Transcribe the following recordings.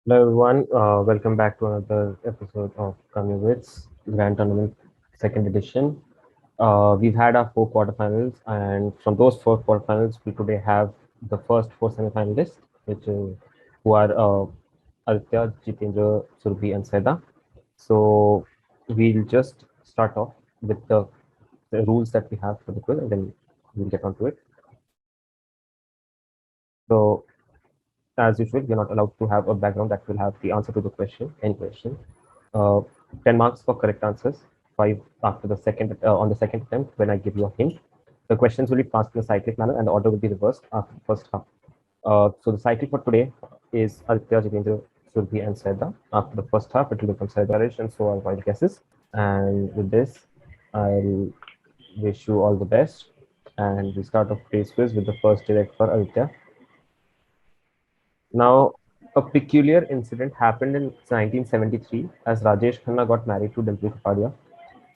Hello everyone, welcome back to another episode of Kamyovitz Grand Tournament second edition. We've had our four quarterfinals, and from those four quarterfinals, we today have the first four semifinalists, which is, who are Aditya, Jitendra, Surbhi, and Seda. So we'll just start off with the rules that we have for the quiz, and then we'll get on to it. So as usual, you're not allowed to have a background that will have the answer to the question, any question. Uh, 10 marks for correct answers, 5 after the second on the second attempt when I give you a hint. The questions will be passed in a cyclic manner and the order will be reversed after the first half. So the cycle for today is Aditya, Jitendra, Surbhi, and Seda. After the first half, it will become Seda, Rish, and so on wild guesses. And with this, I'll wish you all the best. And we start off today's quiz with the first direct for Aditya. Now, a peculiar incident happened in 1973 as Rajesh Khanna got married to Dimple Kapadia.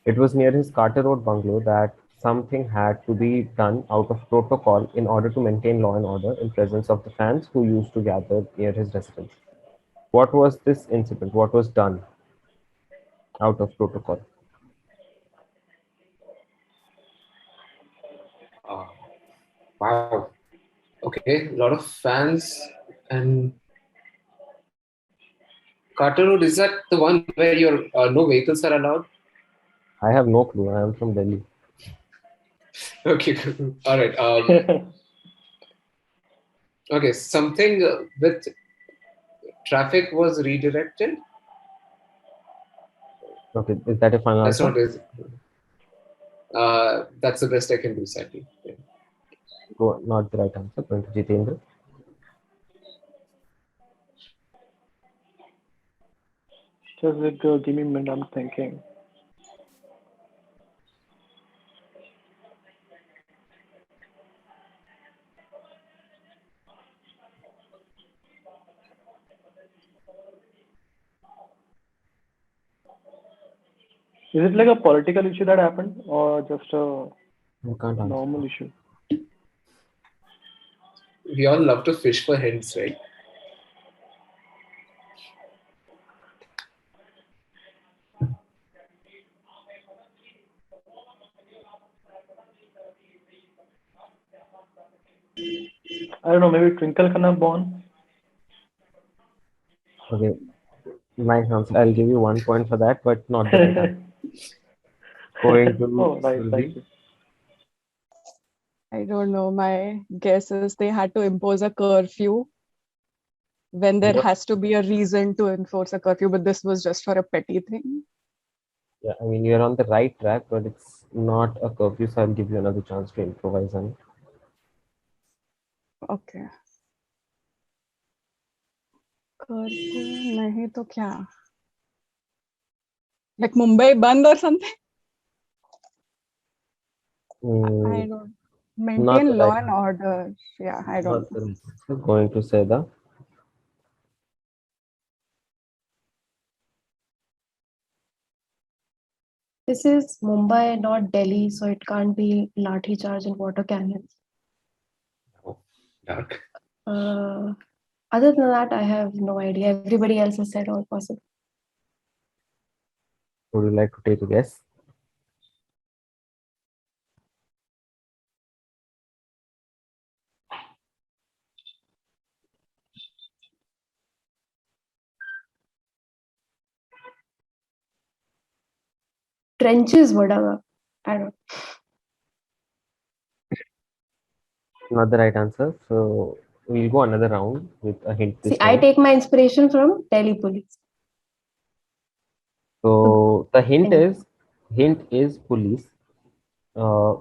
It was near his Carter Road bungalow that something had to be done out of protocol in order to maintain law and order in presence of the fans who used to gather near his residence. What was this incident? What was done out of protocol? Uh, wow. Okay, a lot of fans and Carter Road. Is that the one where your no vehicles are allowed? I have no clue. I am from Delhi. Okay, all right. Okay, something with traffic was redirected. Okay, is that a final That's answer? not it. That's the best I can do, sadly. Yeah. Go, not the right answer. Going to Jitendra. Give me a minute, I'm thinking. Is it like a political issue that happened or just a You can't answer. normal issue? We all love to fish for hints, right? I don't know, maybe Twinkle Khanna Born? Okay, nice answer. I'll give you 1 point for that, but not the right answer. Going to Oh, nice, thank Surbhi. you. I don't know. My guess is they had to impose a curfew when there What? has to be a reason to enforce a curfew, but this was just for a petty thing. Yeah, I mean, you're on the right track, but it's not a curfew, so I'll give you another chance to improvise on it. Okay. Curfew नहीं तो क्या? Like Mumbai band or something? I Mm, don't not the maintain right law and answer. order. Yeah, I don't Not know. the right answer. Going to Seda. This is Mumbai, not Delhi, so it can't be lathi charge and water cannons. Oh, dark. Other than that, I have no idea. Everybody else has said all possible. Would you like to take a guess? Trenches, whatever. I don't. Not the right answer. So we'll go another round with a hint See, this I time. take my inspiration from Delhi police. So the Anyway. hint is police. Uh,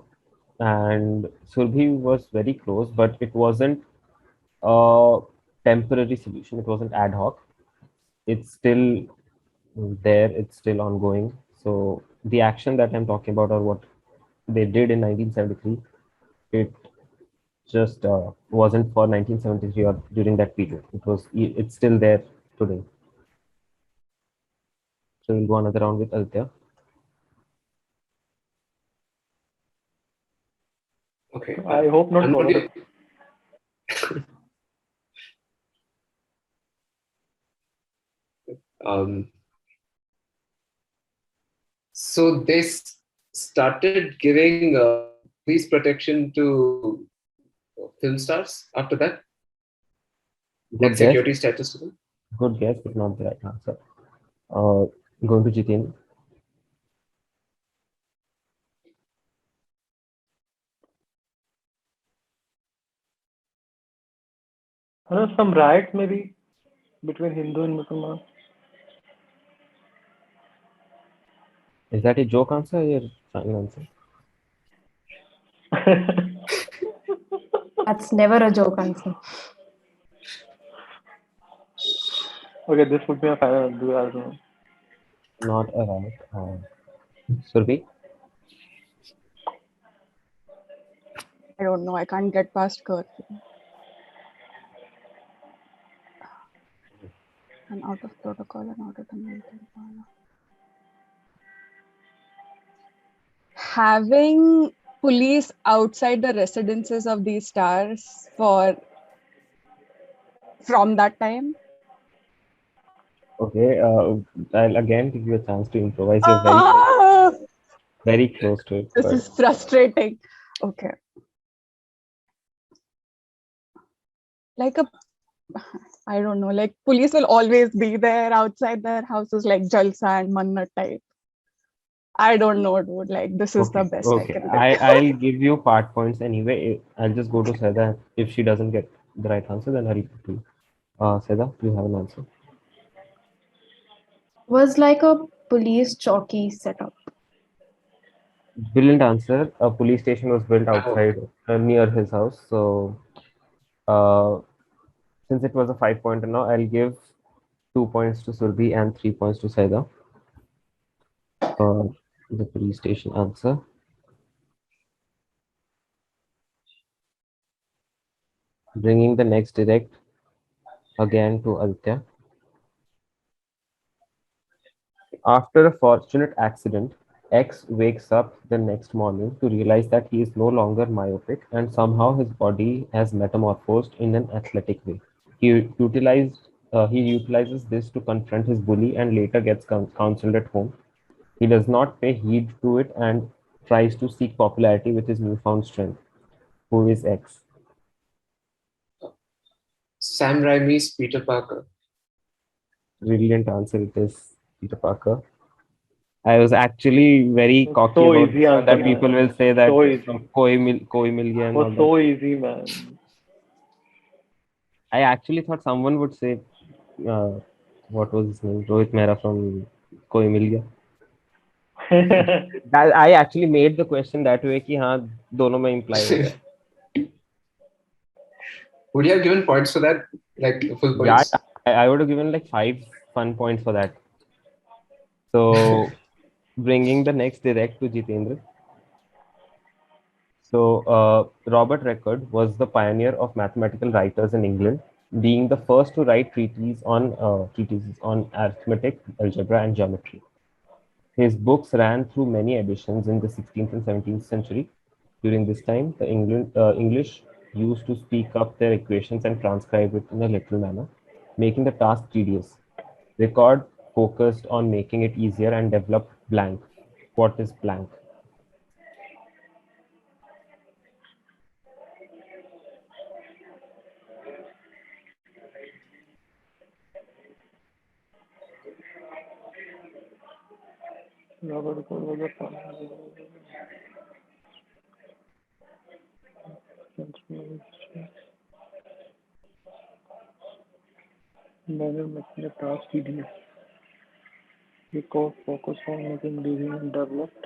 and Surbhi was very close, but it wasn't a temporary solution. It wasn't ad hoc. It's still there. It's still ongoing. So the action that I'm talking about, or what they did in 1973, it just wasn't for 1973 or during that period. It's still there today. So we'll go another round with Aditya. Okay. I hope not I'm not. corona. So they started giving police protection to film stars after that, Good like guess. security status to them. Good guess, but not the right answer. Going to Jiten. I don't know, some riots maybe between Hindu and Muslim. Is that a joke answer or your final answer? That's never a joke answer. Okay, this would be a final answer. I don't know. Not a right. Surbi? I don't know. I can't get past curfew. I'm out of protocol and out of the mountain. Having police outside the residences of these stars from that time. Okay, I'll again give you a chance to improvise. You're very close to it. This But is frustrating. Okay. Like I don't know, like police will always be there outside their houses, like Jalsa and Mannat type. I don't know, dude. Like, this is the best I can get. I'll give you part points anyway. I'll just go to Seda. If she doesn't get the right answer, then I'll put to you. Seda, do you have an answer? Was like a police jockey setup. Brilliant answer. A police station was built outside near his house. So, since it was a 5-pointer now, I'll give 2 points to Surbi and 3 points to Seda for the police station answer. Bringing the next direct again to Aditya. After a fortunate accident, X wakes up the next morning to realize that he is no longer myopic and somehow his body has metamorphosed in an athletic way. He utilizes this to confront his bully and later gets counseled at home. He does not pay heed to it and tries to seek popularity with his newfound strength. Who is X? Sam Raimi's Peter Parker. Brilliant answer. It is Peter Parker. I was actually very cocky So about easy this one, answer, that people man. will say that So easy. Koi Mil Gaya and all Was that. so easy, man. I actually thought someone would say, what was his name? Rohit Mehra from Koi Mil Gaya. I actually made the question that way कि हाँ दोनों में imply हो गया. Would you have given points for that? Like full Yeah, points? I would have given like 5 fun points for that. So bringing the next direct to Jitendra. So Robert Recorde was the pioneer of mathematical writers in England, being the first to write treatises on arithmetic, algebra, and geometry. His books ran through many editions in the 16th and 17th century. During this time, the English used to speak up their equations and transcribe it in a literal manner, making the task tedious. Recorde focused on making it easier and developed blank. What is blank? Robert Cole was a pioneer. Manner making the task tedious. Because focus on making easy and developed.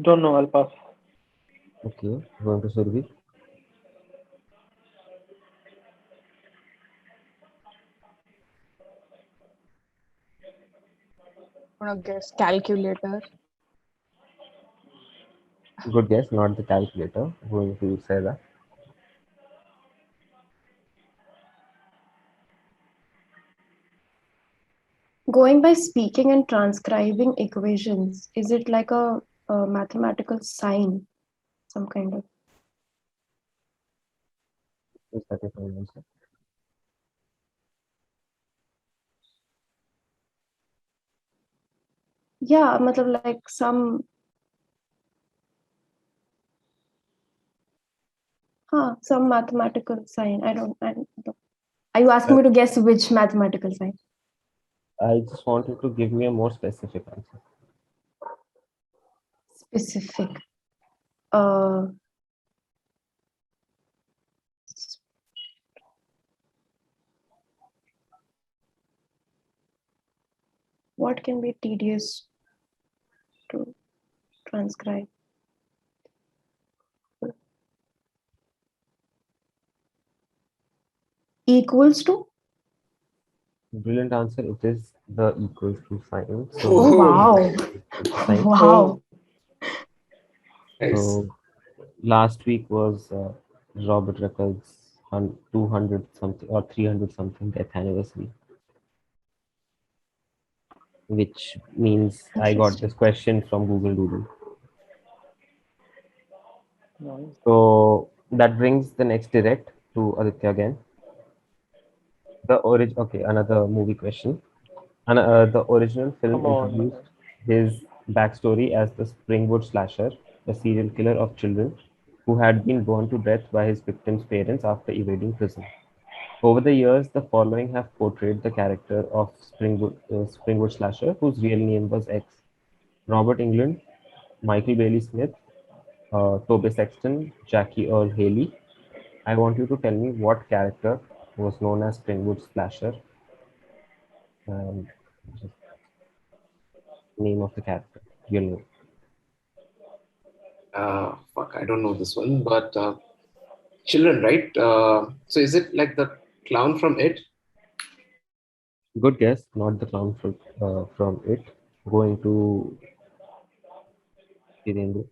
Don't know, I'll pass. Okay, going to Survi. I'm gonna guess calculator. Good guess, not the calculator. Going to say that. Going by speaking and transcribing equations, is it like a mathematical sign? some kind of. Is that your final answer? Yeah, matlab like some mathematical sign. I don't. Are you asking me to guess which mathematical sign? I just wanted to give me a more specific answer. Specific. What can be tedious to transcribe? Equals to? Brilliant answer. It is the equals to sign. So Oh, wow. sign. Wow. Nice. So last week was Robert Record's 200 something or 300 something death anniversary, which means I got this question from Google Doodle. Nice. So that brings the next direct to Aditya again. Another movie question. And the original film Come on. introduced his backstory as the Springwood slasher, a serial killer of children who had been burned to death by his victims' parents after evading prison. Over the years, the following have portrayed the character of Springwood slasher, whose real name was X. Robert Englund, Michael Bailey Smith, Toby Sexton, Jackie Earl Haley. I want you to tell me what character was known as Springwood slasher and just name of the character, real name. Fuck, I don't know this one, but children, right? So is it like the clown from It? Good guess, not the clown from It. Going to Virendra.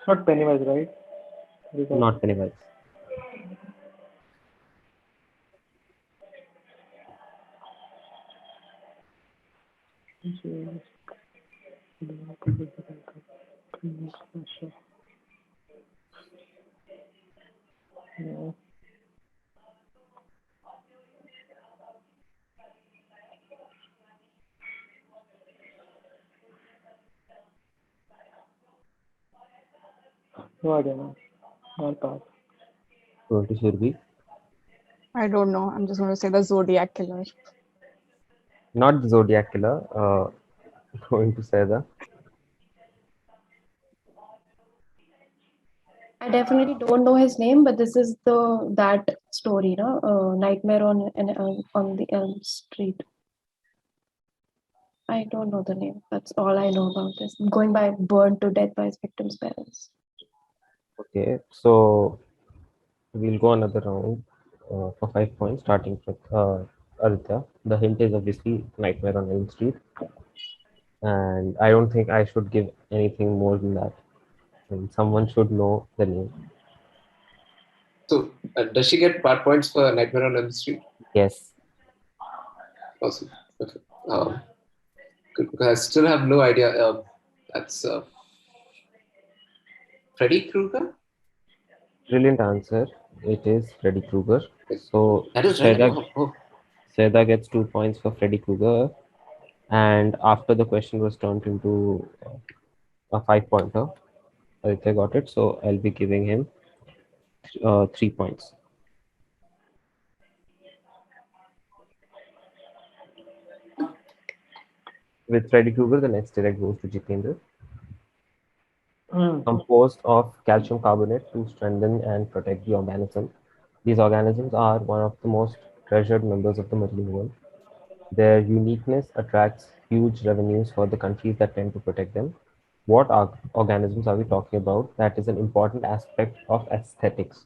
Not Pennywise, right? Because Not Pennywise. No. No idea, man. Not that. Going to Surbi. I don't know. I'm just going to say the Zodiac Killer. Not the Zodiac Killer. Going to Seda. I definitely don't know his name, but this is that story, no? Nightmare on the Elm Street. I don't know the name. That's all I know about this. Going by burned to death by his victim's parents. Okay, so we'll go another round for 5 points, starting with Aditya. The hint is obviously Nightmare on Elm Street, and I don't think I should give anything more than that. And someone should know the name. So does she get part points for Nightmare on Elm Street? Yes. Awesome. Okay. Good, because I still have no idea. That's Freddy Krueger? Brilliant answer. It is Freddy Krueger. So That is right. Seda gets 2 points for Freddy Krueger, and after the question was turned into a 5-pointer, Aditya got it. So I'll be giving him 3 points. With Freddy Krueger, the next direct goes to Jitendra. Composed of calcium carbonate to strengthen and protect the organism. These organisms are one of the most treasured members of the marine world. Their uniqueness attracts huge revenues for the countries that tend to protect them. What organisms are we talking about? That is an important aspect of aesthetics.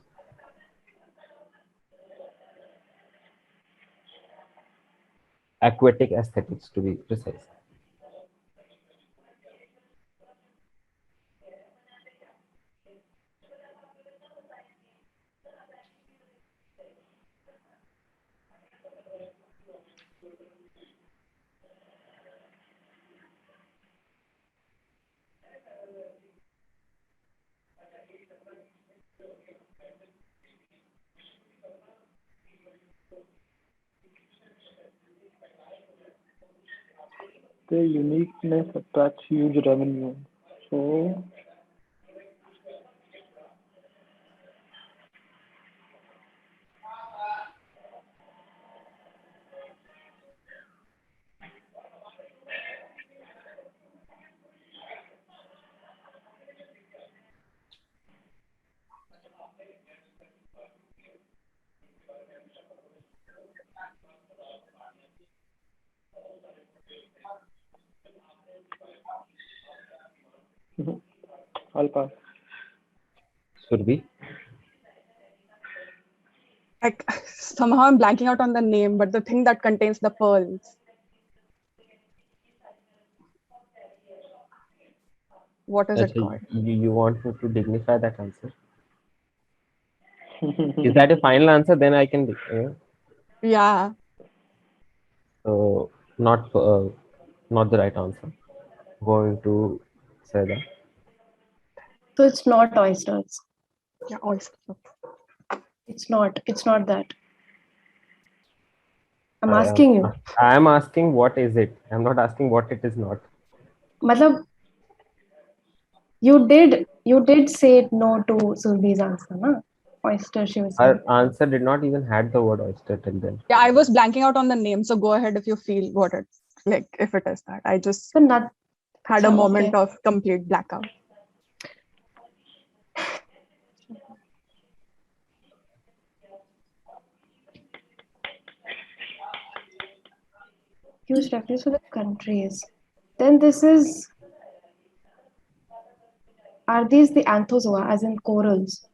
aquatic aesthetics to be precise. The uniqueness attracts huge revenue. So I'll pass. Surbi? Like somehow I'm blanking out on the name, but the thing that contains the pearls. What is it Actually, called? you want me to dignify that answer? Is that a final answer? Then I can. Yeah. So not not the right answer. Going to say that. So it's not oysters. Yeah, oyster. It's not. It's not that. I'm I asking you. I am asking what is it. I'm not asking what it is not. Matlab, you did say no to Surbi's answer, na? Oyster, she was saying. Her answer did not even had the word oyster till then. Yeah, I was blanking out on the name. So go ahead if you feel what it like if it is that. I just So not had a okay. moment of complete blackout. Huge reference to the countries. Then this is, are these the anthozoa, as in corals?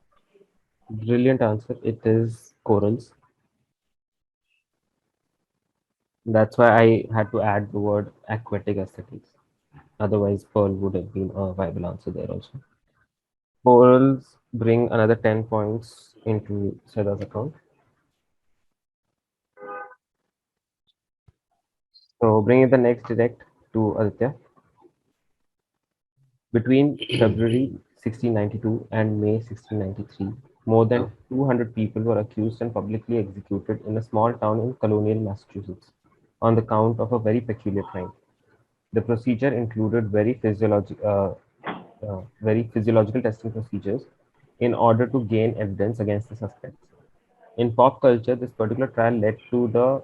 Brilliant answer. It is corals. That's why I had to add the word aquatic aesthetics. Otherwise, pearl would have been a viable answer there also. Corals bring another 10 points into Seda's account. So bringing the next direct to Aditya. Between February 1692 and May 1693, more than 200 people were accused and publicly executed in a small town in colonial Massachusetts on the count of a very peculiar crime. The procedure included very physiological testing procedures in order to gain evidence against the suspects. In pop culture, this particular trial led to the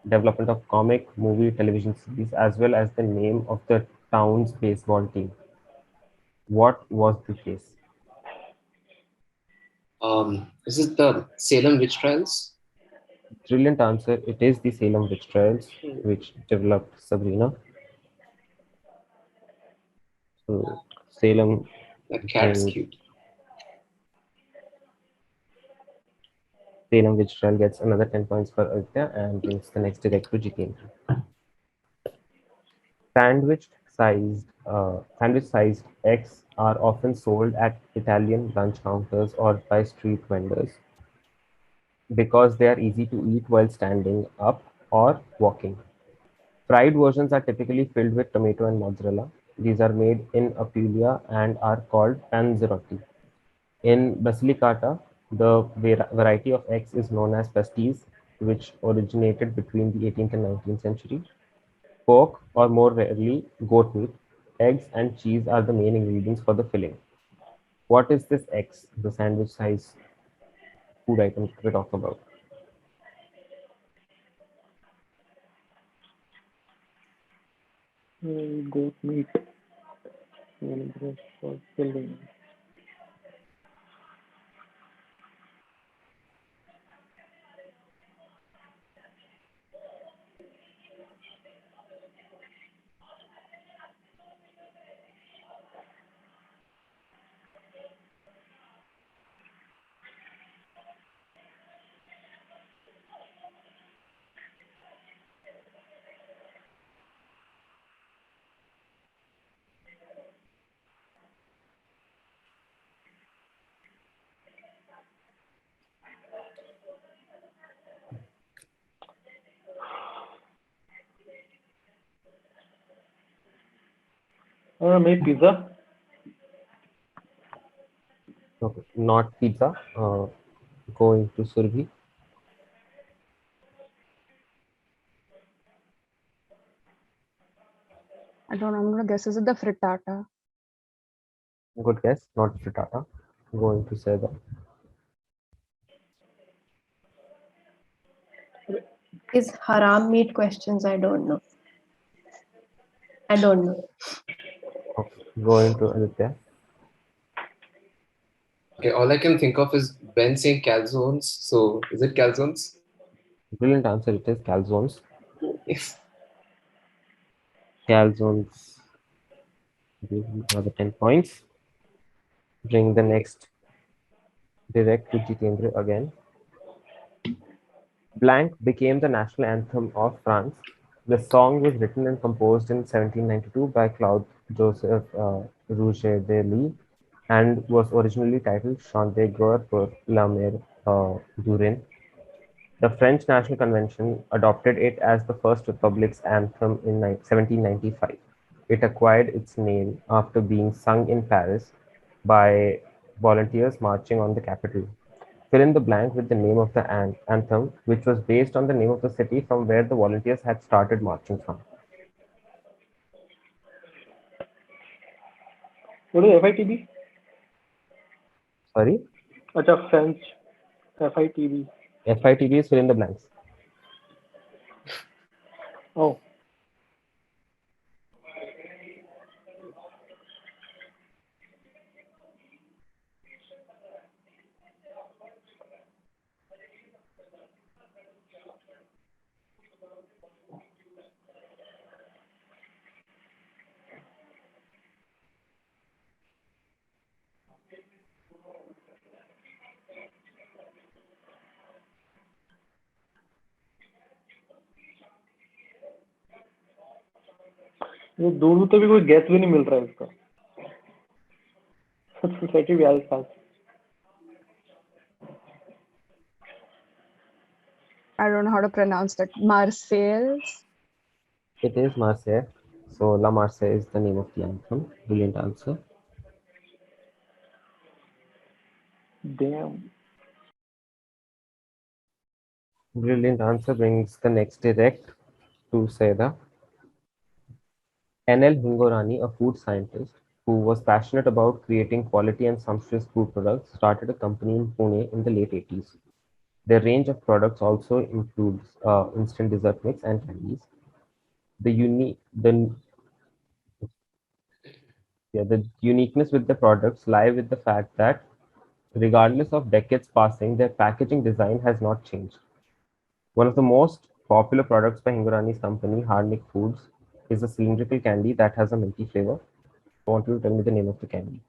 development of comic, movie, television series, as well as the name of the town's baseball team. What was the case? Is it the Salem witch trials? Brilliant answer. It is the Salem witch trials which developed Sabrina. So Salem That cat's and cute. Salem witch trial gets another 10 points for Aditya and brings the next direct to Jitendra. Sandwich-sized eggs are often sold at Italian lunch counters or by street vendors because they are easy to eat while standing up or walking. Fried versions are typically filled with tomato and mozzarella. These are made in Apulia and are called panzerotti. In Basilicata, the variety of eggs is known as pasties, which originated between the 18th and 19th century. Pork, or more rarely, goat meat, eggs, and cheese are the main ingredients for the filling. What is this X, the sandwich size food item we talk about? Goat meat. Vinegar for filling. Maybe pizza. Okay, not pizza. Going to Survi. I don't know. I'm gonna guess. Is it the frittata? Good guess, not frittata. Going to Seda. Is haram meat questions? I don't know. I don't know. Okay, going to Aditya. Okay, all I can think of is Ben saying calzones. So is it calzones? Brilliant answer. It is calzones. Yes. Calzones. Give me another 10 points. Bring the next direct to Jitendra again. Blank became the national anthem of France. The song was written and composed in 1792 by Claude Joseph Rouget de Lille and was originally titled Chant de guerre pour la mer du Rhin. The French National Convention adopted it as the first republic's anthem in 1795. It acquired its name after being sung in Paris by volunteers marching on the capital. Fill in the blank with the name of the anthem, which was based on the name of the city from where the volunteers had started marching from. What is FITB? Sorry? Acha, French. FITB. FITB is fill in the blanks. Oh. ये दूर दूर तक भी कोई gas भी नहीं मिल रहा है इसका. सोसाइटी भी आस पास. I don't know how to pronounce that. Marseilles. It is Marseille. So La Marseille is the name of the anthem. Brilliant answer. Damn. Brilliant answer brings the next direct to Seda. N.L. Hingorani, a food scientist who was passionate about creating quality and sumptuous food products, started a company in Pune in the late 80s. Their range of products also includes instant dessert mix and candies. The uniqueness with the products lie with the fact that regardless of decades passing, their packaging design has not changed. One of the most popular products by Hingorani's company, Harnik Foods, is a cylindrical candy that has a milky flavor. I want you to tell me the name of the candy.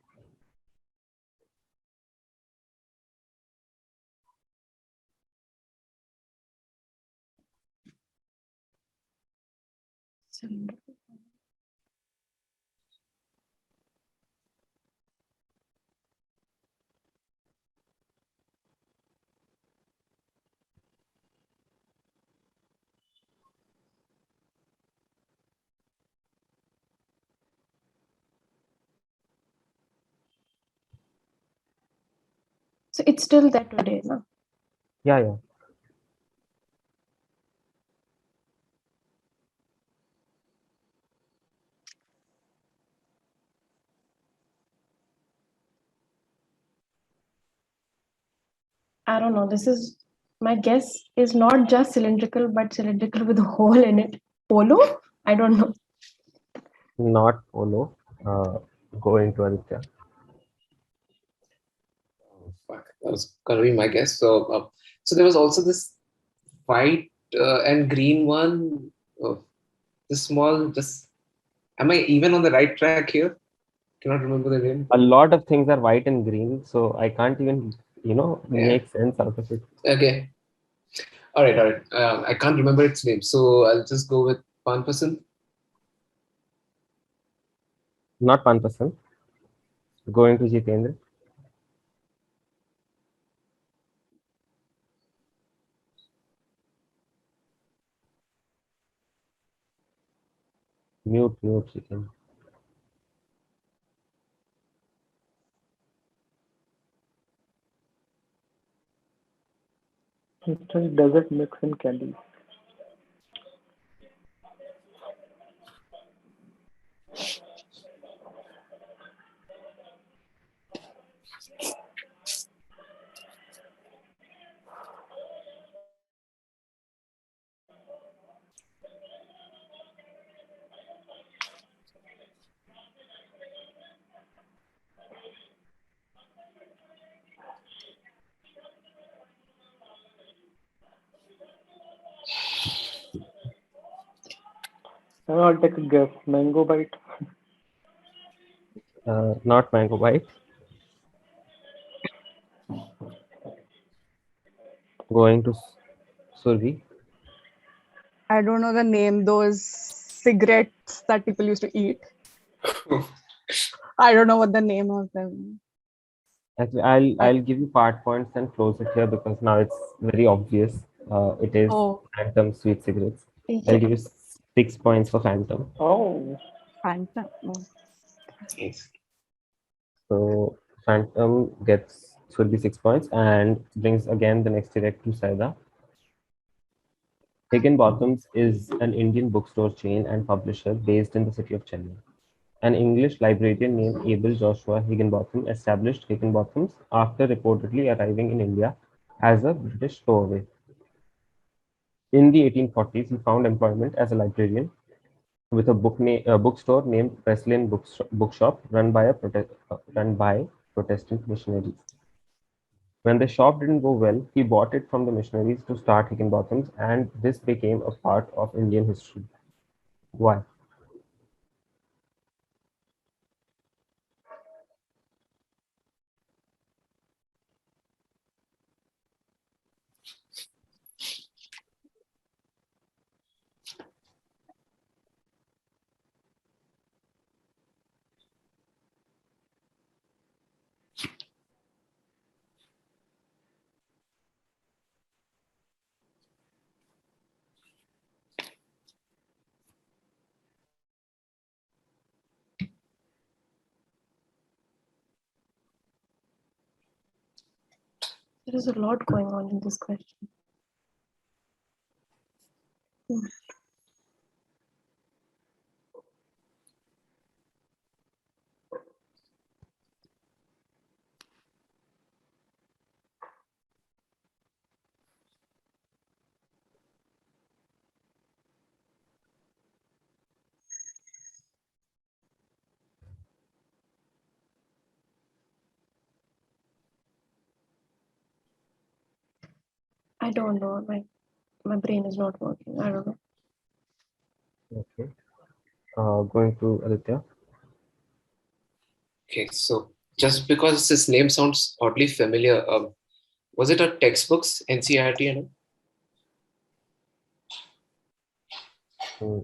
So it's still there today, no? Yeah. I don't know. This is my guess is not just cylindrical, but cylindrical with a hole in it. Polo? I don't know. Not Polo. Going to Aditya. Fuck, that was gonna be my guess. So there was also this white and green one. This small. Just am I even on the right track here? Cannot remember the name. A lot of things are white and green, so I can't even, make sense out of it. Okay. All right. I can't remember its name, so I'll just go with one person. Not one person. Going to Jitendra. Mute, Jitendra. Instant desert mix in candy. I'll take a guess. Mango bite. Not mango bite. Going to Survi. I don't know the name, those cigarettes that people used to eat. I don't know what the name of them. Actually, I'll give you part points and close it here because now it's very obvious. It is Oh, Phantom sweet cigarettes. I'll Yeah. give you 6 points for Phantom. Oh, Fanta. Oh. Yes. So Phantom should be 6 points and brings again the next direct to Saida. Higginbotham's is an Indian bookstore chain and publisher based in the city of Chennai. An English librarian named Abel Joshua Higginbotham established Higginbotham's after reportedly arriving in India as a British stowaway. In the 1840s, he found employment as a librarian with a bookstore named Wesleyan Bookshop run by Protestant missionaries. When the shop didn't go well, he bought it from the missionaries to start Higginbotham's, and this became a part of Indian history. Why? There is a lot going on in this question. I don't know. My brain is not working. I don't know. Okay. Going to Aditya. Okay, so just because this name sounds oddly familiar, was it a textbooks, NCERT and all? Hmm.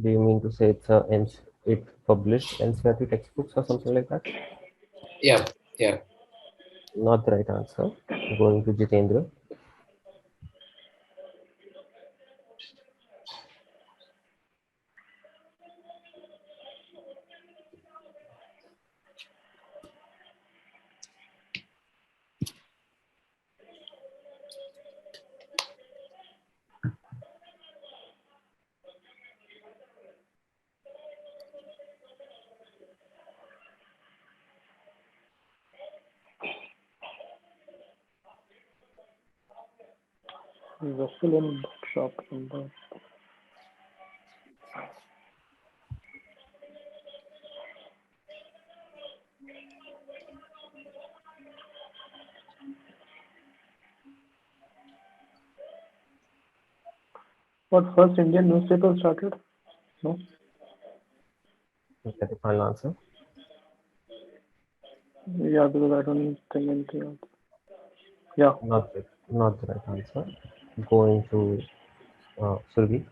Do you mean to say it published NCERT textbooks or something like that? Yeah, yeah. Not the right answer. Going to Jitendra. Wesleyan bookshop in the. What first Indian newspaper started? No. Is that the final answer? Yeah, because I don't think anything else. Yeah. Not the right answer. Going to Survi.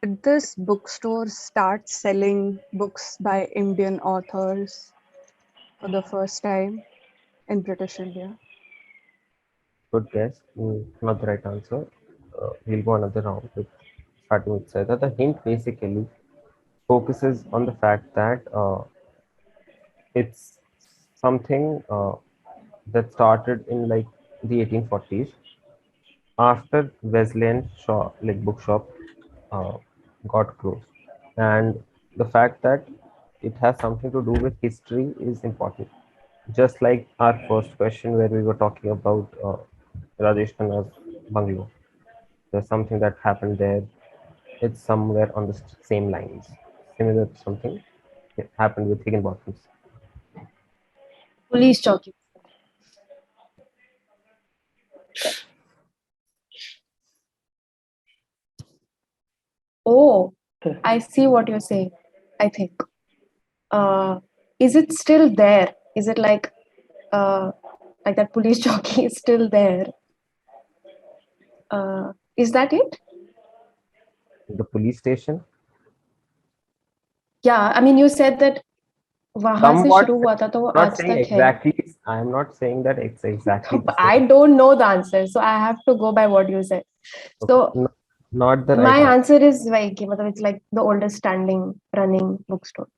Did this bookstore start selling books by Indian authors for the first time in British India? Good guess. Not the right answer. We'll go another round with starting with Saida. The hint basically focuses on the fact that it's something that started in like the 1840s after Wesleyan bookshop uh, got closed, and the fact that it has something to do with history is important. Just like our first question where we were talking about Rajesh Khanna's bungalow, there's something that happened there. It's somewhere on the same lines. Similar to something that happened with Higginbotham's. Police jockey. Oh, I see what you're saying. I think. Is it still there? Is it like that police jockey is still there? Is that it? The police station, Yeah, I mean, you said that वहां से somewhat. शुरू हुआ था तो वो Not आज saying तक है. exactly. I am not saying that it's exactly the I same. don't know the answer, so I have to go by what you said. Okay. So Not the my right answer. answer is like, it's like the oldest standing running bookstore.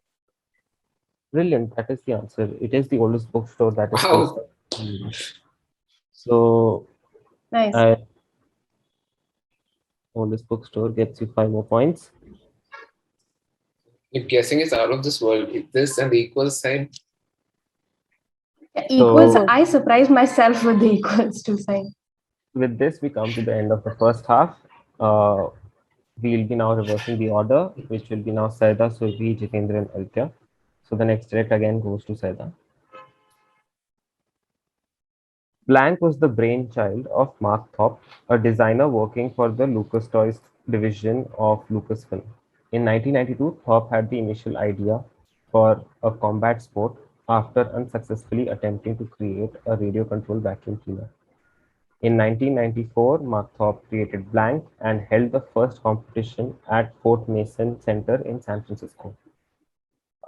Brilliant. That is the answer. It is the oldest bookstore that is Wow. still standing. So, Nice. oldest bookstore gets you 5 more points. Your guessing is out of this world. This and the equals sign. Yeah, equals. So, I surprised myself with the equals to sign. with this, we come to the end of the first half. We'll be now reversing the order, which will be now Saida, Survi, Jitendra, and Aditya. So the next direct again goes to Saida. Blank was the brainchild of Mark Thorpe, a designer working for the Lucas Toys division of Lucasfilm. In 1992, Thorpe had the initial idea for a combat sport after unsuccessfully attempting to create a radio-controlled vacuum cleaner. In 1994, Mark Thorpe created Blank and held the first competition at Fort Mason Center in San Francisco.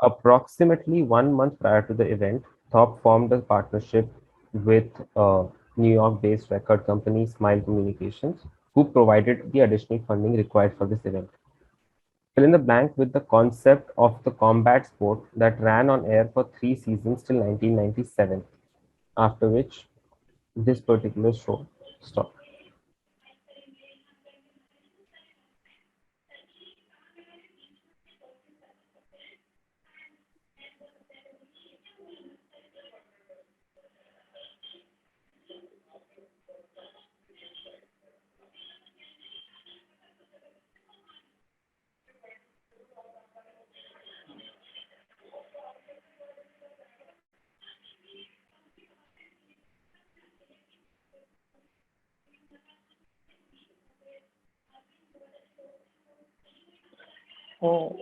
Approximately 1 month prior to the event, Thorpe formed a partnership with New York-based record company Smile Communications, who provided the additional funding required for this event. Fill in the blank with the concept of the combat sport that ran on air for 3 seasons till 1997, after which this particular show stopped. Oh,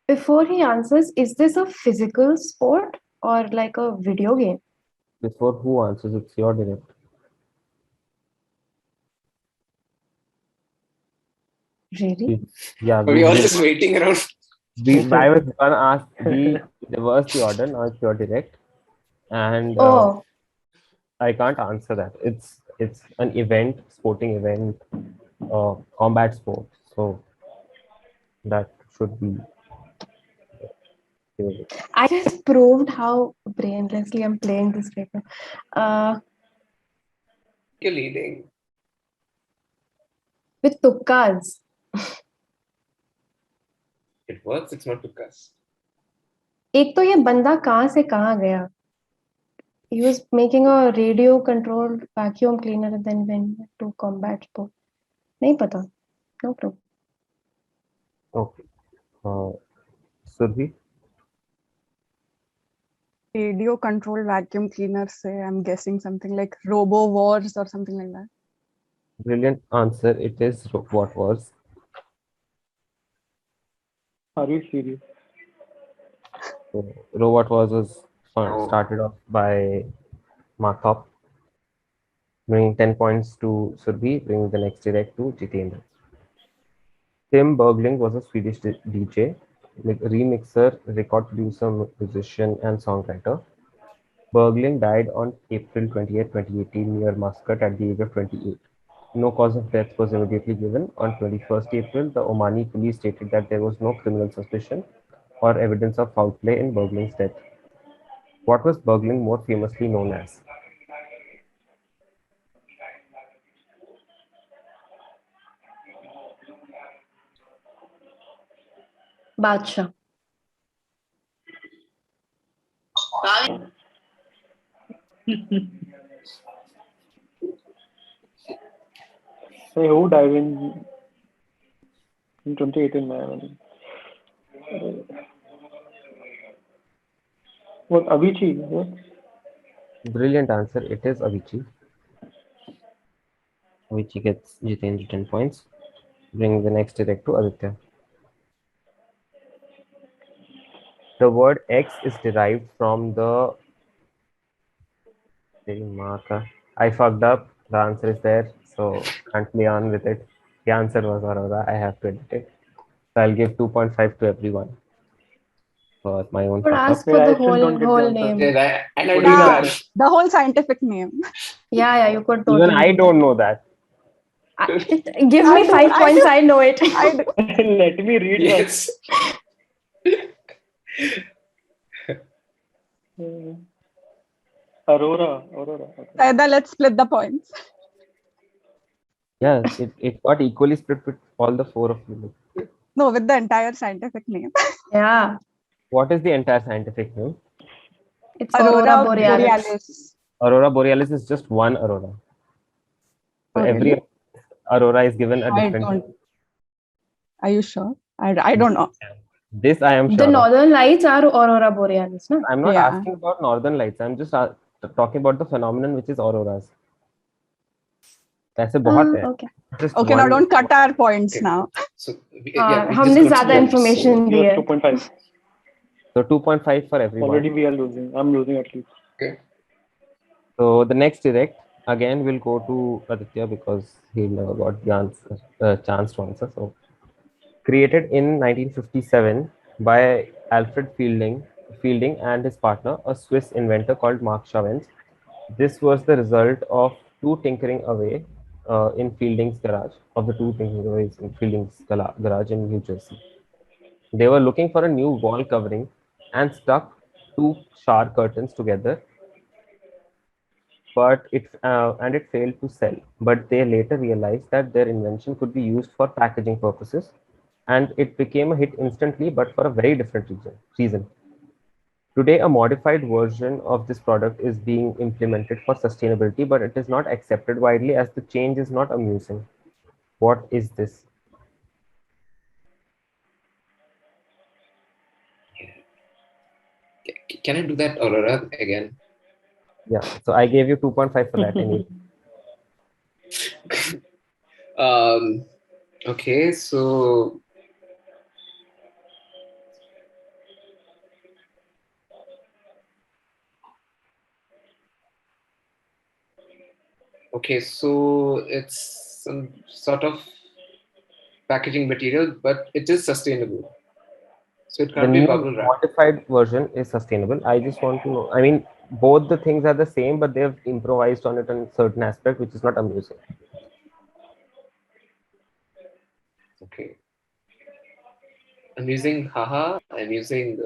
Before he answers, is this a physical sport or like a video game? Before who answers, it's your direct. Really? Yeah, Are we all just waiting around? I was gonna ask we reverse the order, now it's your direct. And Oh, I can't answer that. It's an event, sporting event, combat sport. So that should be given. I just proved how brainlessly I'm playing this right now. You're leading. With tukkas. It works. It's not to cuss. एक तो ये बंदा कहाँ से कहाँ गया? He was making a radio controlled vacuum cleaner and then went to combat sport. नहीं पता. No clue. Okay. Survi, Radio controlled vacuum cleaner, say, I'm guessing something like Robo Wars or something like that. brilliant answer. It is what was. Are you serious? So, Robot was Oh. started off by Markop, bringing 10 points to Surbi, bringing the next direct to Jitendra. Tim Bergling was a Swedish DJ, remixer, record producer, musician, and songwriter. Bergling died on April 28, 2018, near Muscat at the age of 28. No cause of death was immediately given. On 21st April, the Omani police stated that there was no criminal suspicion or evidence of foul play in Bergling's death. What was Bergling more famously known as? Badsha. Hey, who died in 2018, man? What, Avicii? What? Brilliant answer. It is Avicii. Avicii gets Jitendra 10 points. Bring the next direct to Aditya. The word X is derived from the. I fucked up. The answer is there, so can't play on with it. The answer was Aurora. I have to edit it. So I'll give 2.5 to everyone for my own But fuck up. ask Wait, for the I still don't get the whole answer. name. Yeah, and I What knew is the Yeah, that. answer? the whole scientific name. Yeah, you could Even totally. I don't know that. Give I me do, 5 I points. do. I know it. I do. Let me read Yes. that. Aurora. Okay. Saida, let's split the points. Yeah, it got equally split with all the four of you. No, with the entire scientific name. Yeah, What is the entire scientific name? it's Aurora Borealis. Borealis. Aurora Borealis is just one aurora. So Oh, every really? aurora is given a I different. don't. Are you sure? I don't know. This I am The sure of. northern lights are Aurora Borealis, no? I'm not Yeah. asking about northern lights. I'm just talking about the phenomenon which is auroras. ऐसे बहुत है. Okay. Just Okay, now one. don't cut our points Okay. now. So we हमने just got ज्यादा points. information दी Yes, है. 2.5. So 2.5 for everyone. Already we are losing. I'm losing at least. Okay. So the next direct again will go to Aditya because he never got the answer, chance to answer. So created in 1957 by Alfred Fielding and his partner, a Swiss inventor called Mark Chavens. This was the result of two tinkering away in Fielding's garage, of the two tinkering aways in Fielding's garage in New Jersey. They were looking for a new wall covering and stuck two shower curtains together, but it failed to sell. But they later realized that their invention could be used for packaging purposes, and it became a hit instantly, but for a very different reason. Today, a modified version of this product is being implemented for sustainability, but it is not accepted widely as the change is not amusing. What is this? Can I do that Aurora again? Yeah, so I gave you 2.5 for that. Anyway. Okay, so it's some sort of packaging material, but it is sustainable. So it The can't be new bubble wrap. modified version is sustainable. I just want to know. I mean, both the things are the same, but they've improvised on it in certain aspect, which is not amusing. Okay. I'm using haha. I'm using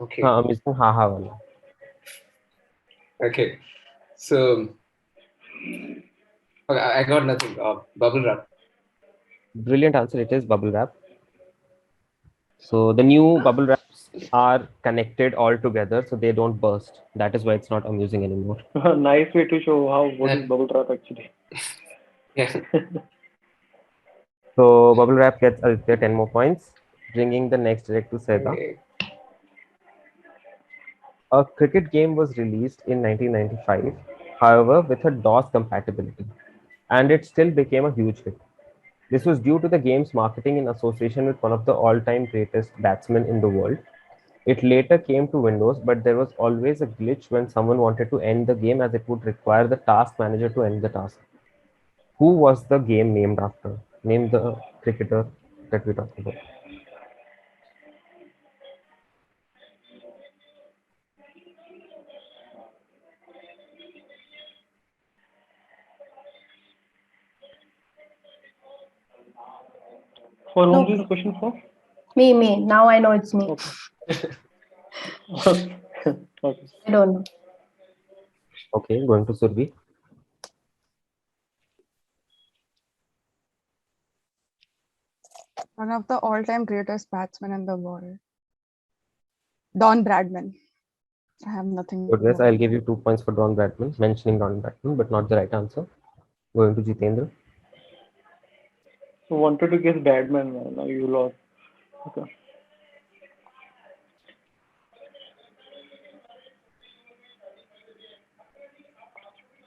okay. I'm using haha wala. Okay. So okay, I got nothing. Bubble wrap. Brilliant answer. It is bubble wrap. So the new bubble wraps are connected all together, so they don't burst. That is why it's not amusing anymore. Nice way to show what is bubble wrap actually. Yeah. So bubble wrap gets Aditya 10 more points. bringing the next direct to Seda. Okay. A cricket game was released in 1995, however, with a DOS compatibility, and it still became a huge hit. This was due to the game's marketing in association with one of the all-time greatest batsmen in the world. It later came to Windows, but there was always a glitch when someone wanted to end the game, as it would require the task manager to end the task. Who was the game named after? Name the cricketer that we talked about. For whom No. this question for? Me. Now I know it's me. Okay. Okay. I don't know. Okay, going to Survi. One of the all-time greatest batsmen in the world. Don Bradman. I have nothing. Good guess. I'll give you 2 points for Don Bradman, mentioning Don Bradman, but not the right answer. Going to Jitendra. So wanted to guess Badman, man. Now you lost. Okay.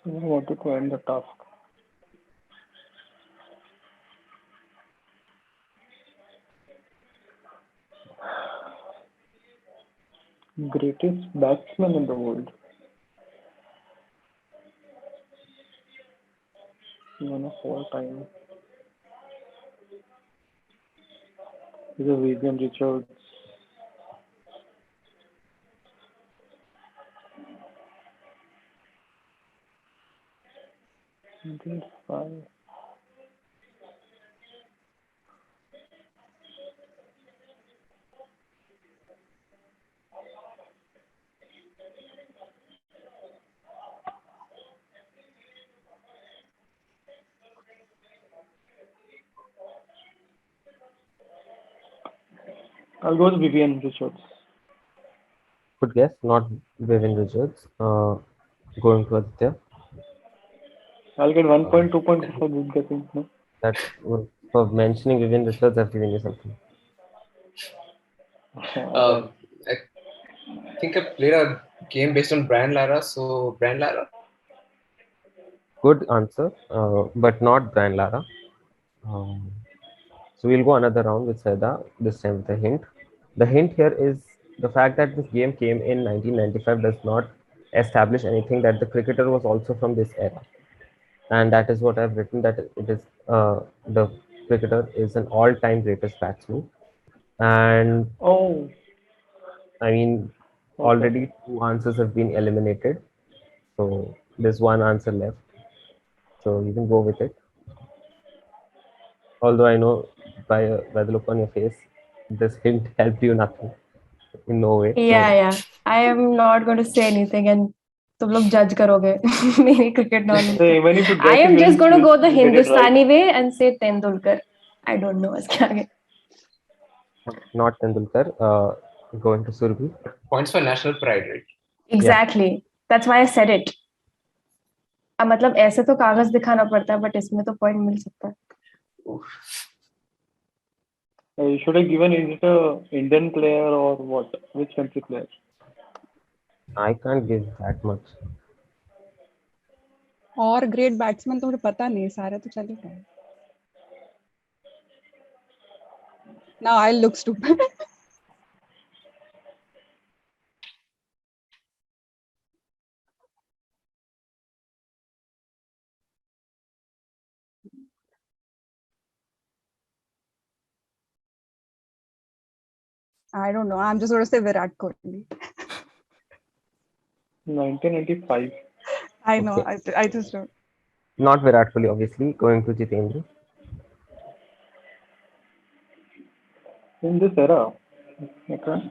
I wanted to end the task. Greatest batsman in the world. One of all time. Is a Vivian Richards. Fine. I'll go with Vivian Richards. Good guess. Not Vivian Richards. Going to Aditya. I'll get 1 point, 2 points for good guessing. No? That's for mentioning Vivian Richards. I've given you something. I think I played a game based on Brian Lara, so Brian Lara. Good answer, but not Brian Lara. So we'll go another round with Seda, this time with a hint. The hint here is the fact that this game came in 1995 does not establish anything that the cricketer was also from this era. And that is what I've written, that it is the cricketer is an all-time greatest batsman. And Oh, I mean, okay. already 2 answers have been eliminated. So there's 1 answer left. So you can go with it. Although I know by the look on your face, this hint helped you nothing in no way. Yeah. I am not going to say anything and तुम लोग judge करोगे मेरी cricket knowledge. So even if you I guess, am just going to go the you'll get it right. Hindustani way and say Tendulkar. I don't know इसके आगे. Not Tendulkar. Going to Surbi. Points for national pride, right? Exactly. That's why I said it. अब मतलब ऐसे तो कागज दिखाना पड़ता है बट इसमें तो पॉइंट मिल सकता है. Should I given is it a Indian player or what? Which country player? I can't give that much. और ग्रेट बैट्समैन तो मुझे पता नहीं, सारे तो चलेगा. Now I'll look stupid. I don't know. I'm just going to say Virat Kohli. 1995. I know. Okay. I just don't. Not Virat Kohli, obviously. Going to Jitendra. In this era. Okay.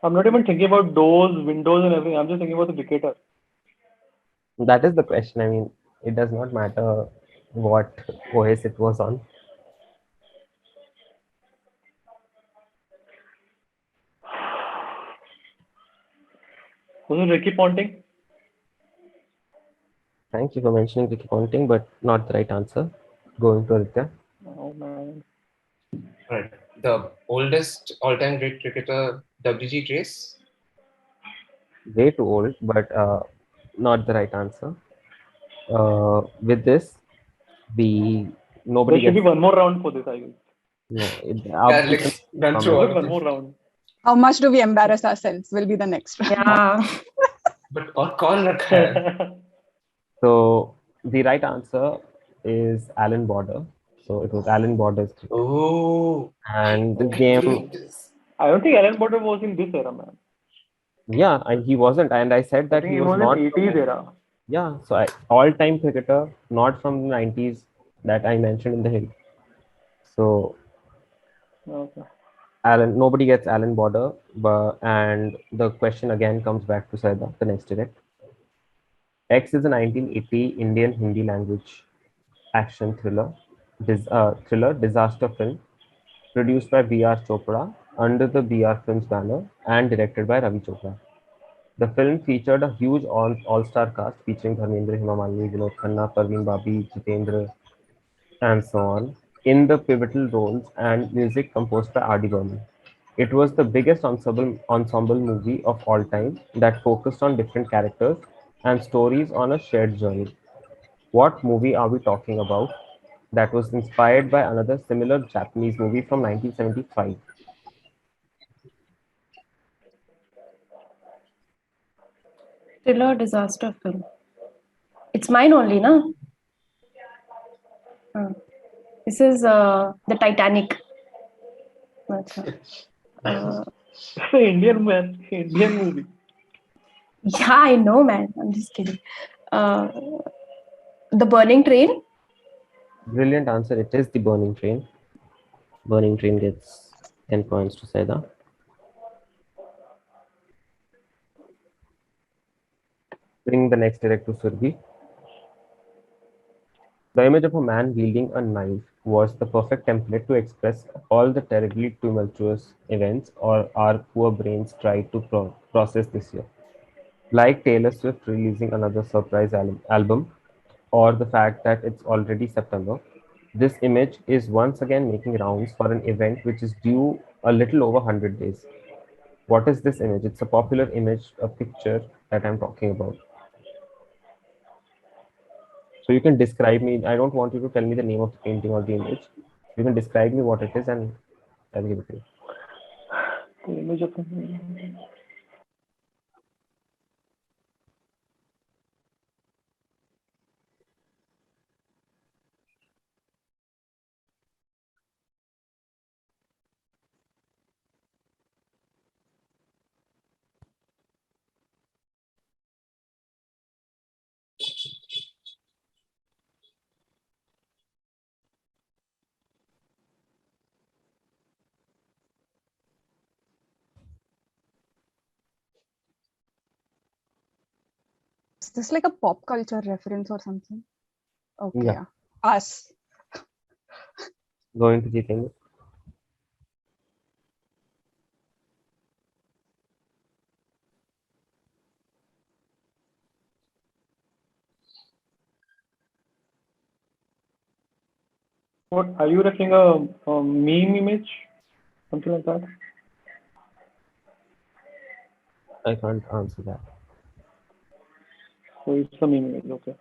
I'm not even thinking about doors, windows, and everything. I'm just thinking about the cricketer. That is the question. I mean, it does not matter what OS it was on. Was it Ricky Ponting? Thank you for mentioning Ricky Ponting, but not the right answer. Going to Aditya. Oh man. Right. The oldest all-time great cricketer, W.G. Grace. Way too old, but not the right answer. With this, There nobody should be gets one more round for this, I guess. no. Yeah, let's run through all Good, of one them. more round. How much do we embarrass ourselves? Will be the next round. Yeah. But और कौन रखा है? So the right answer is Alan Border. So it was Alan Border's cricket. Oh, And this I game, played this. I don't think Alan Potter was in this era, man. yeah, he wasn't. And I said I that think he he was was not. in 80s era. Yeah, so all-time cricketer, not from the 90s that I mentioned in the hint. So Okay. Alan, nobody gets Alan Border, and the question again comes back to Saida, the next direct. X is a 1980 Indian Hindi language action thriller disaster film produced by B.R. Chopra under the B.R. Films banner and directed by Ravi Chopra. The film featured a huge all-star cast featuring Dharmendra, Hema Malini, Vinod Khanna, Parveen Babi, Jitendra, and so on in the pivotal roles and music composed by R.D. Burman. It was the biggest ensemble movie of all time that focused on different characters and stories on a shared journey. What movie are we talking about that was inspired by another similar Japanese movie from 1975? Thriller disaster film. It's mine only, na? This is the Titanic. Acha. It's an Indian man, Indian movie. Yeah, I know, man. I'm just kidding. The Burning Train. Brilliant answer. It is The Burning Train. Burning Train gets 10 points to Saida. Bring the next direct to Surbi. The image of a man wielding a knife was the perfect template to express all the terribly tumultuous events our poor brains tried to process this year. Like Taylor Swift releasing another surprise album, or the fact that it's already September, this image is once again making rounds for an event which is due a little over 100 days. What is this image? It's a popular image, a picture that I'm talking about. So you can describe me. I don't want you to tell me the name of the painting or the image. You can describe me what it is and I'll give it to you. The image of Is this like a pop culture reference or something? Okay, Yeah. yeah. Us. Going to Jitendra. what are you referring a meme image? Something like that? I can't answer that. So it's a meme image, okay.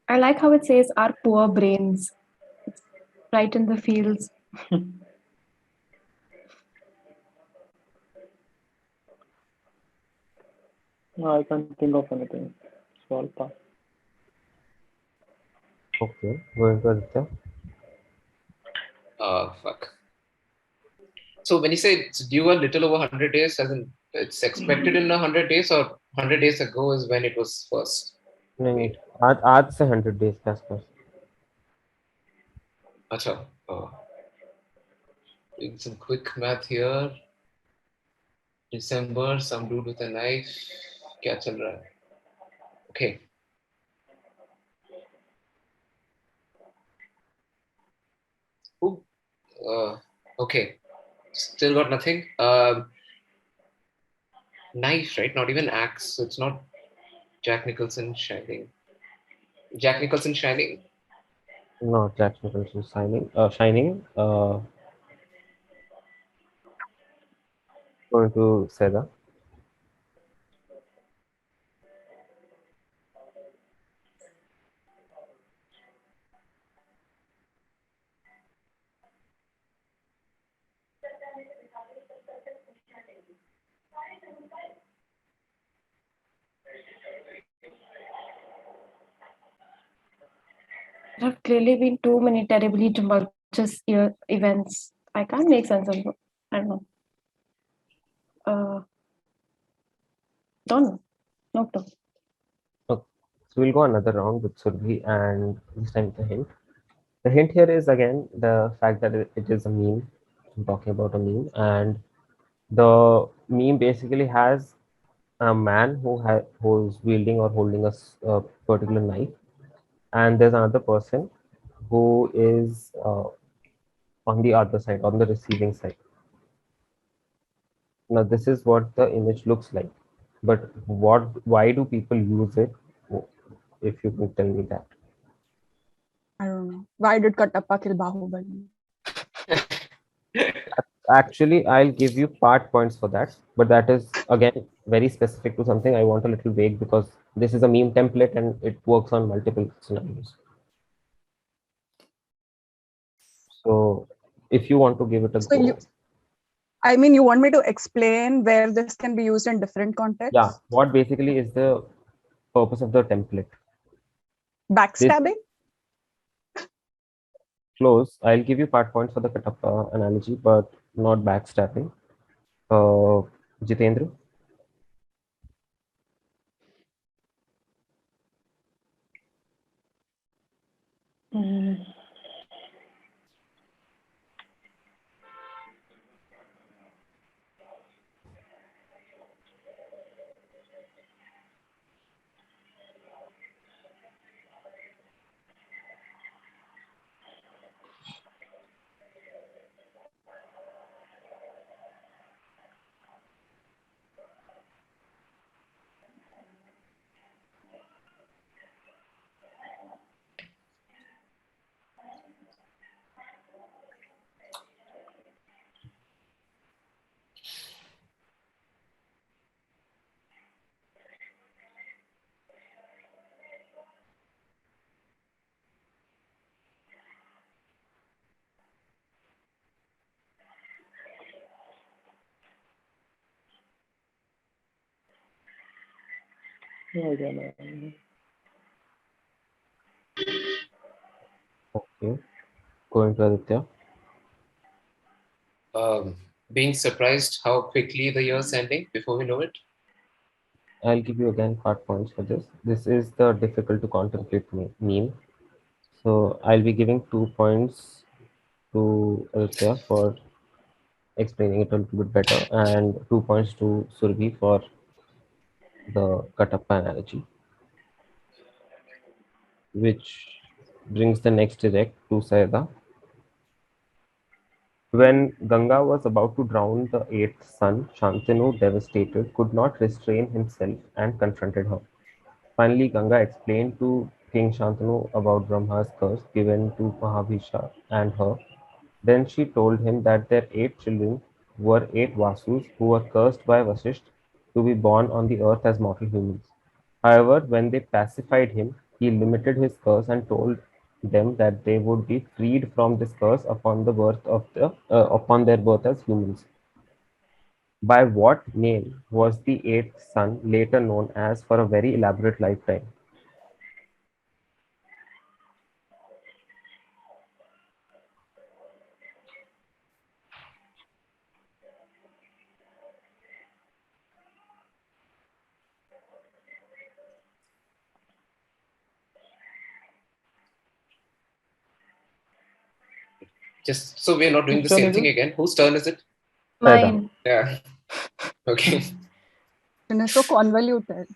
I like how it says our poor brains. It's right in the fields. No, I can't think of anything. So I'll pass. Okay. Going to Aditya. Fuck. So when you say it's due a little over 100 days, as in it's expected in 100 days, or 100 days ago is when it was first नहीं नहीं made? आज से 100 days के आसपास. Acha. Doing some quick math here. December, some dude with a knife. क्या चल रहा है? Okay. Ooh. Okay. Still got nothing. Knife, right? Not even axe. So it's not Jack Nicholson Shining. Jack Nicholson Shining. No, Jack Nicholson Shining. Going to say that. There have clearly been too many terribly tumultuous events. I can't make sense of it. I don't know. Don't know. No clue. Okay. So we'll go another round with Surbhi, and this time the hint. The hint here is again the fact that it is a meme. I'm talking about a meme, and the meme basically has a man who's wielding or holding a particular knife, and there's another person who is on the other side, on the receiving side. Now this is what the image looks like, but why do people use it? If you can tell me that. I don't know. Why did Kattappa kill Bahubali? Actually, I'll give you part points for that, but that is again very specific to something. I want a little vague because this is a meme template and it works on multiple scenarios. So if you want to give it a So go, I mean, you want me to explain where this can be used in different contexts? yeah, what basically is the purpose of the template? This Backstabbing? close. I'll give you part points for the Kattappa analogy, but not backstabbing. Jitendra. Mm. No idea, man. Okay. Going to Aditya. Being surprised how quickly the year's ending before we know it. I'll give you again part points for this. This is the difficult to contemplate meme. So I'll be giving 2 points to Aditya for explaining it a little bit better, and 2 points to Surbhi for the Kattappa analogy, which brings the next direct to Sayada. When Ganga was about to drown the eighth son, Shantanu, devastated, could not restrain himself and confronted her. Finally, Ganga explained to King Shantanu about Brahma's curse given to Mahabhisha and her. Then she told him that their 8 children were 8 Vasus who were cursed by Vasisht to be born on the earth as mortal humans. However, when they pacified him, he limited his curse and told them that they would be freed from this curse upon their birth as humans. By what name was the eighth son later known as for a very elaborate lifetime? Just so we're not doing the Whose turn same is thing it? again. Whose turn is it? Mine. Yeah. Okay. And it's so convoluted.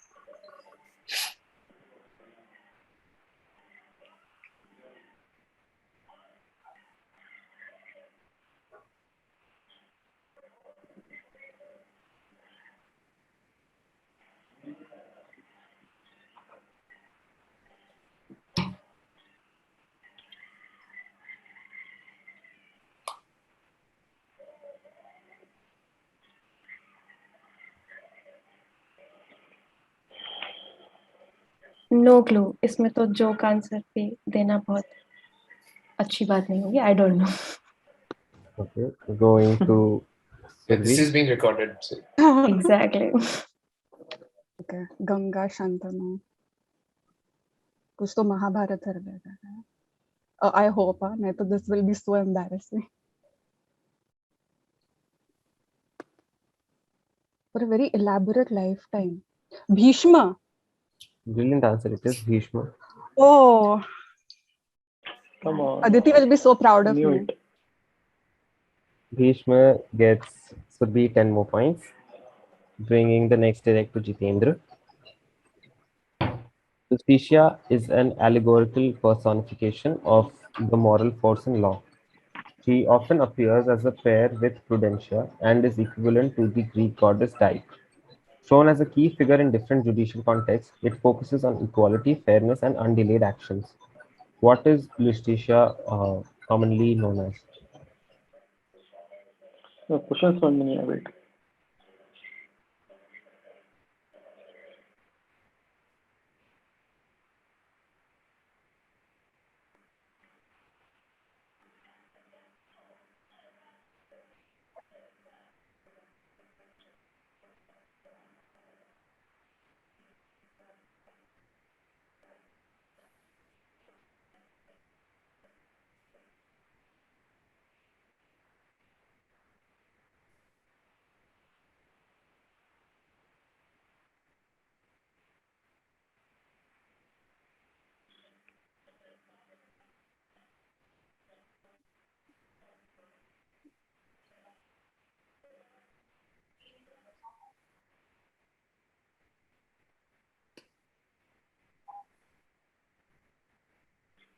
No clue. इसमें तो joke answer भी देना बहुत अच्छी बात नहीं होगी. I don't know. Okay, going to Yeah, this Sylvie. is being recorded. So. Exactly. Okay, Ganga Shantanu. कुछ तो महाभारत है related है. I hope, नहीं तो this will be so embarrassing. For a very elaborate lifetime. Bhishma. Brilliant answer. It is Bhishma. Oh, Come on. Aditi will be so proud of Knew me. it. Bhishma gets Surbhi 10 more points, bringing the next direct to Jitendra. Justitia is an allegorical personification of the moral force in law. She often appears as a pair with Prudentia and is equivalent to the Greek goddess Dike. Shown as a key figure in different judicial contexts, it focuses on equality, fairness, and undelayed actions. What is Justitia commonly known as? No, questions on me. Wait.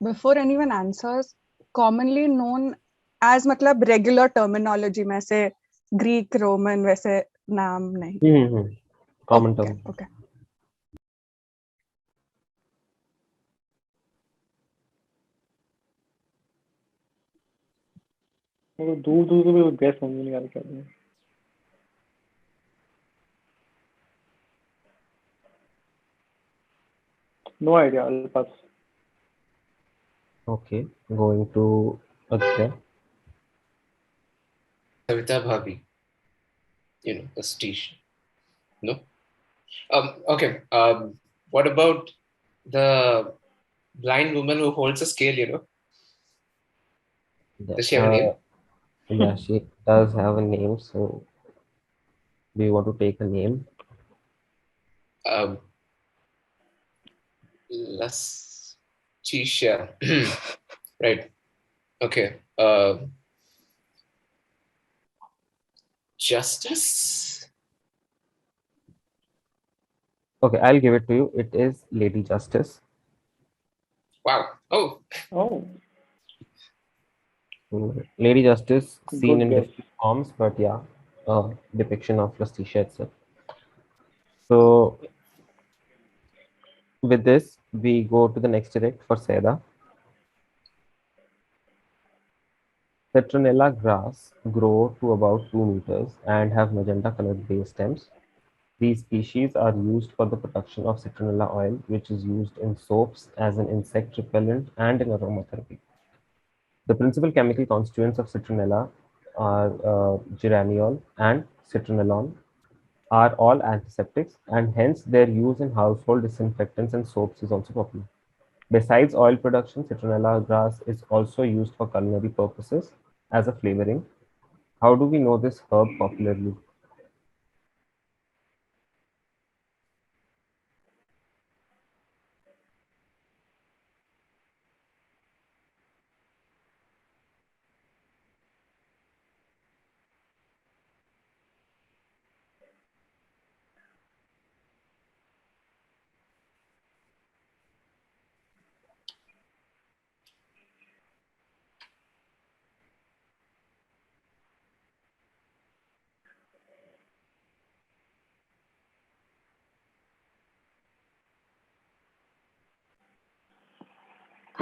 Before anyone answers, commonly known as मतलब regular terminology में से Greek, Roman वैसे नाम नहीं. Common Okay, term. okay. मेरे को दूर दूर से भी गैस समझ नहीं आ रहा क्या है. No idea. I'll pass. Okay, going to Aditya. Savita Bhabi. You know, the station. No? Okay. What about the blind woman who holds a scale, you know? Does she have a name? Yeah, she does have a name. So, do you want to take a name? Lastisha. Right. Okay. Justice? Okay, I'll give it to you. It is Lady Justice. Wow. Oh, Oh, Lady Justice seen good in guess. different forms, but yeah, depiction of Justitia itself. So, with this, we go to the next direct for Seda. Citronella grass grow to about 2 meters and have magenta colored base stems. These species are used for the production of citronella oil, which is used in soaps as an insect repellent and in aromatherapy. The principal chemical constituents of citronella are geraniol and citronellone, are all antiseptics, and hence their use in household disinfectants and soaps is also popular. Besides oil production, citronella grass is also used for culinary purposes as a flavoring. How do we know this herb popularly?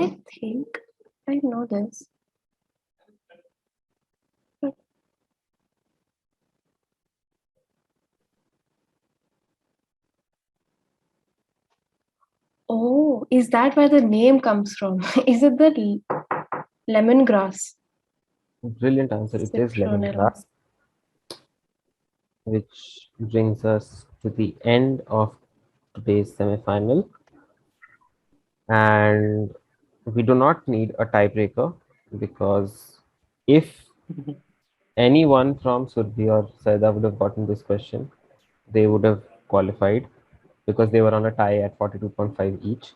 I think I know this. Oh, is that where the name comes from? Is it the lemongrass? Brilliant answer. It is Citronella. lemongrass, which brings us to the end of today's semifinal. And we do not need a tiebreaker because if anyone from Surbhi or Saida would have gotten this question, they would have qualified because they were on a tie at 42.5 each.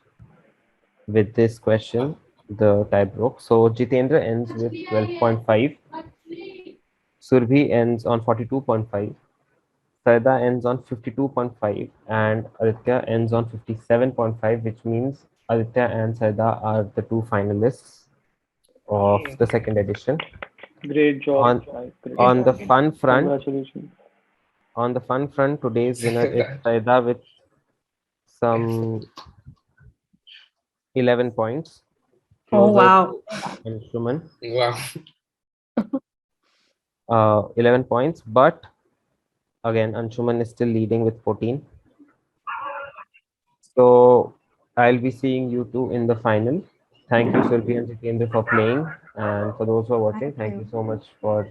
With this question, the tie broke. So Jitendra ends with 12.5. Surbhi ends on 42.5. Saida ends on 52.5 and Aditya ends on 57.5, which means Aditya and Saida are the two finalists of the second edition. Great job, On guys. Great on the job. fun front, Congratulations. today's winner is Saida with some 11 points. Oh, Closer wow. to Anshuman, Wow. 11 points, but again, Anshuman is still leading with 14. So I'll be seeing you two in the final. Thank you, Surbhi and Jitendra, for playing. And for those who are watching, thank you so much for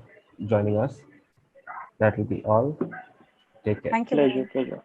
joining us. That will be all. Take care. Thank you. Pleasure, pleasure.